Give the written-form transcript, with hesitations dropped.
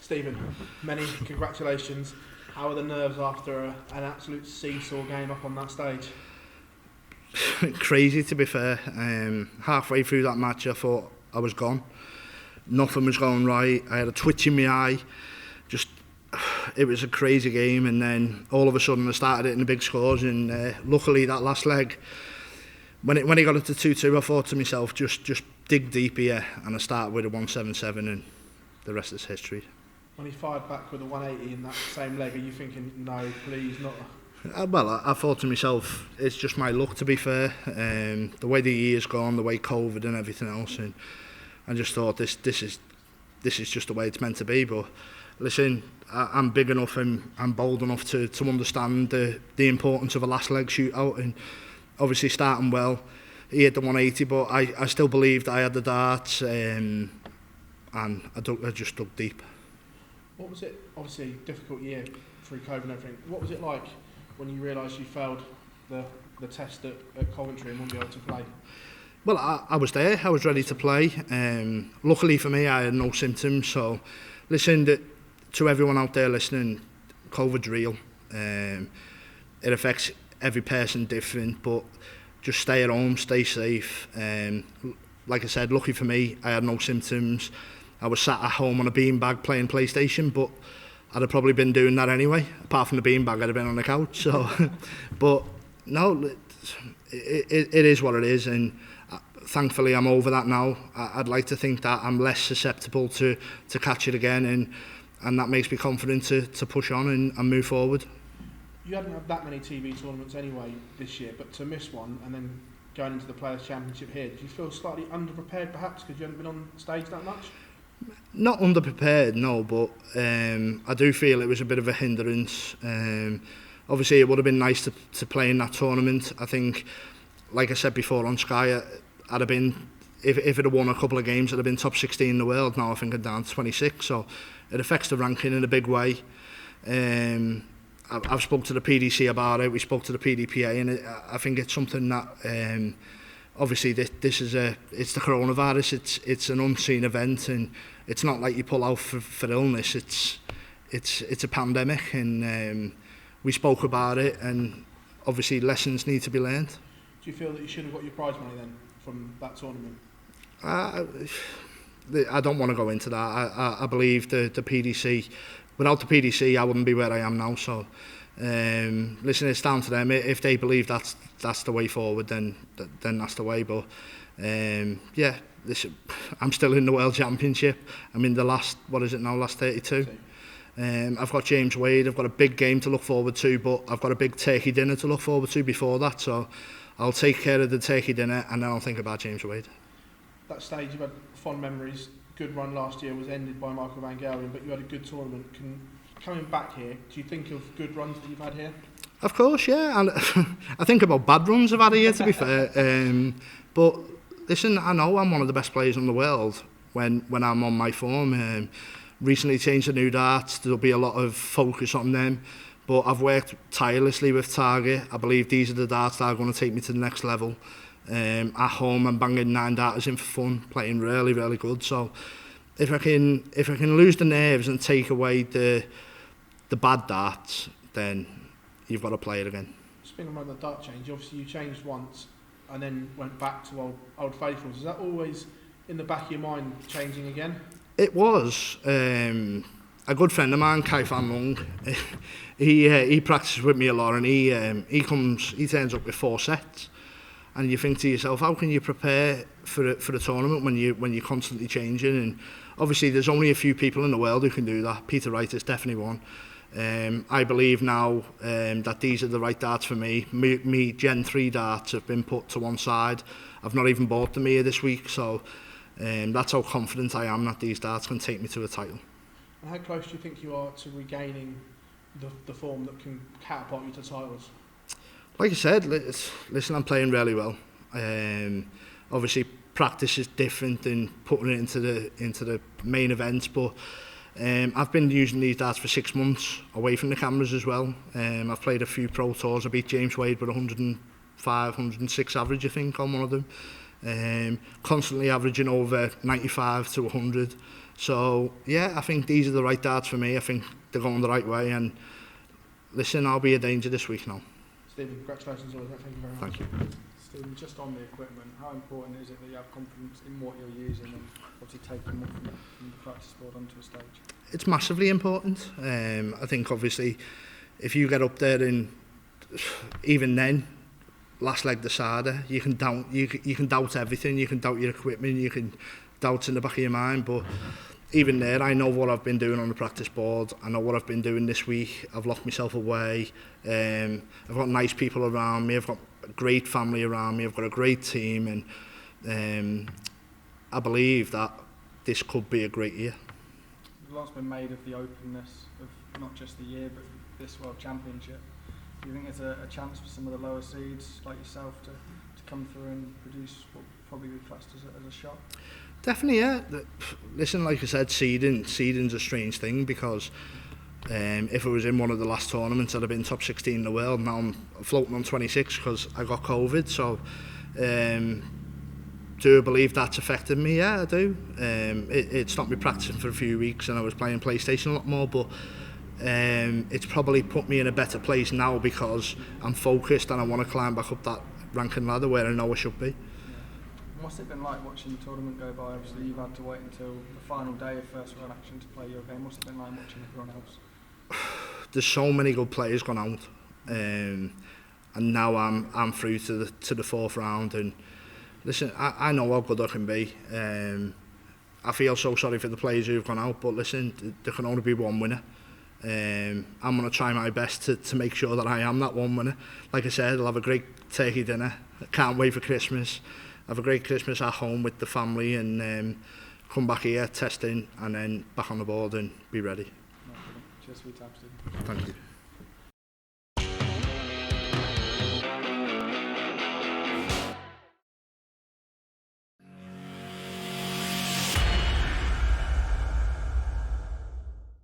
Stephen, many congratulations. How are the nerves after an absolute seesaw game up on that stage? Crazy, to be fair. Halfway through that match I thought I was gone. Nothing was going right. I had a twitch in my eye. It was a crazy game, and then all of a sudden I started hitting the big scores, and luckily that last leg, when it got up to 2-2, I thought to myself, just dig deep here, and I started with a 177, and the rest is history. When he fired back with a 180 in that same leg, are you thinking, no, please, not? I thought to myself, it's just my luck, to be fair. The way the year's gone, the way COVID and everything else, and I just thought this is just the way it's meant to be. But listen, I'm big enough and I'm bold enough to understand the importance of a last leg shootout, and obviously starting well, he hit the 180, but I still believed I had the darts, and I just dug deep. What was it? Obviously, difficult year through COVID and everything. What was it like when you realised you failed the test at Coventry and wouldn't be able to play? Well, I was there. I was ready to play. Luckily for me, I had no symptoms. So, listen, to everyone out there listening, COVID's real. It affects every person different, but just stay at home, stay safe. Like I said, lucky for me, I had no symptoms. I was sat at home on a beanbag playing PlayStation, but I'd have probably been doing that anyway. Apart from the beanbag, I'd have been on the couch. So, but no, it is what it is, and thankfully I'm over that now. I'd like to think that I'm less susceptible to catch it again, and that makes me confident to push on and move forward. You hadn't had that many TV tournaments anyway this year, but to miss one and then going into the Players' Championship here, did you feel slightly underprepared perhaps because you hadn't been on stage that much? Not underprepared, no, but I do feel it was a bit of a hindrance. Obviously, it would have been nice to play in that tournament. I think, like I said before on Sky, I'd have been, if it had won a couple of games, I'd have been top 16 in the world. Now I think I'm down to 26, so it affects the ranking in a big way. I've spoke to the PDC about it. We spoke to the PDPA, and I think it's something that obviously this is it's the coronavirus. It's an unseen event, and it's not like you pull out for illness. It's a pandemic, and we spoke about it, and obviously lessons need to be learned. Do you feel that you should have got your prize money then from that tournament? I don't want to go into that. I believe the PDC. Without the PDC, I wouldn't be where I am now. So, listen, it's down to them. If they believe that's the way forward, then that's the way. But yeah, listen, I'm still in the World Championship. I'm in the last 32. I've got James Wade. I've got a big game to look forward to, but I've got a big turkey dinner to look forward to before that. So, I'll take care of the turkey dinner, and then I'll think about James Wade. That stage, you've had fond memories. Good run last year was ended by Michael Van Galen, but you had a good tournament. Coming back here, do you think of good runs that you've had here? Of course, yeah. And I think about bad runs I've had here, to be fair. But listen, I know I'm one of the best players in the world when I'm on my form. Recently changed to new darts. There'll be a lot of focus on them. But I've worked tirelessly with Target. I believe these are the darts that are going to take me to the next level. At home, I'm banging 9 darters in for fun, playing really, really good. So if I can lose the nerves and take away the bad darts, then you've got to play it again. Speaking about the dart change, obviously you changed once and then went back to old faithfuls. Is that always in the back of your mind, changing again? It was. A good friend of mine, Kai Van Lung, he practices with me a lot, and he turns up with 4 sets. And you think to yourself, how can you prepare for a tournament when you're constantly changing? And obviously, there's only a few people in the world who can do that. Peter Wright is definitely one. I believe now that these are the right darts for me. Me Gen 3 darts have been put to one side. I've not even bought them here this week, so that's how confident I am that these darts can take me to a title. And how close do you think you are to regaining the form that can catapult you to titles? Like I said, listen, I'm playing really well. Obviously, practice is different than putting it into the main events, but I've been using these darts for 6 months away from the cameras as well. I've played a few pro tours. I beat James Wade with 105, 106 average, I think, on one of them. constantly averaging over 95 to 100. So, yeah, I think these are the right darts for me. I think they're going the right way. And listen, I'll be a danger this week now. Stephen, congratulations on that. Thank you very much. Thank you. Stephen, just on the equipment, how important is it that you have confidence in what you're using and obviously taking what from the practice board onto a stage? It's massively important. I think obviously if you get up there and even then, last leg decider, you can doubt everything. You can doubt your equipment, you can doubt in the back of your mind, but even there, I know what I've been doing on the practice board. I know what I've been doing this week. I've locked myself away. I've got nice people around me. I've got a great family around me. I've got a great team, and I believe that this could be a great year. A lot's been made of the openness of not just the year, but this World Championship. Do you think there's a chance for some of the lower seeds like yourself to come through and produce what would probably be classed as a shot? Definitely, yeah. Listen, like I said, seeding's a strange thing because if it was in one of the last tournaments, I'd have been top 16 in the world. Now I'm floating on 26 because I got COVID. So, do I believe that's affected me? Yeah, I do. It stopped me practicing for a few weeks and I was playing PlayStation a lot more, but it's probably put me in a better place now because I'm focused and I want to climb back up that ranking ladder where I know I should be. What's it been like watching the tournament go by? Obviously, you've had to wait until the final day of first round action to play your game. What's it been like watching everyone else? There's so many good players gone out, and now I'm through to the fourth round. And listen, I know how good I can be. I feel so sorry for the players who've gone out, but listen, there can only be one winner. I'm going to try my best to make sure that I am that one winner. Like I said, I'll have a great turkey dinner. I can't wait for Christmas. Have a great Christmas at home with the family and come back here, testing, and then back on the board and be ready. Cheers for your time, Stephen. Thank you.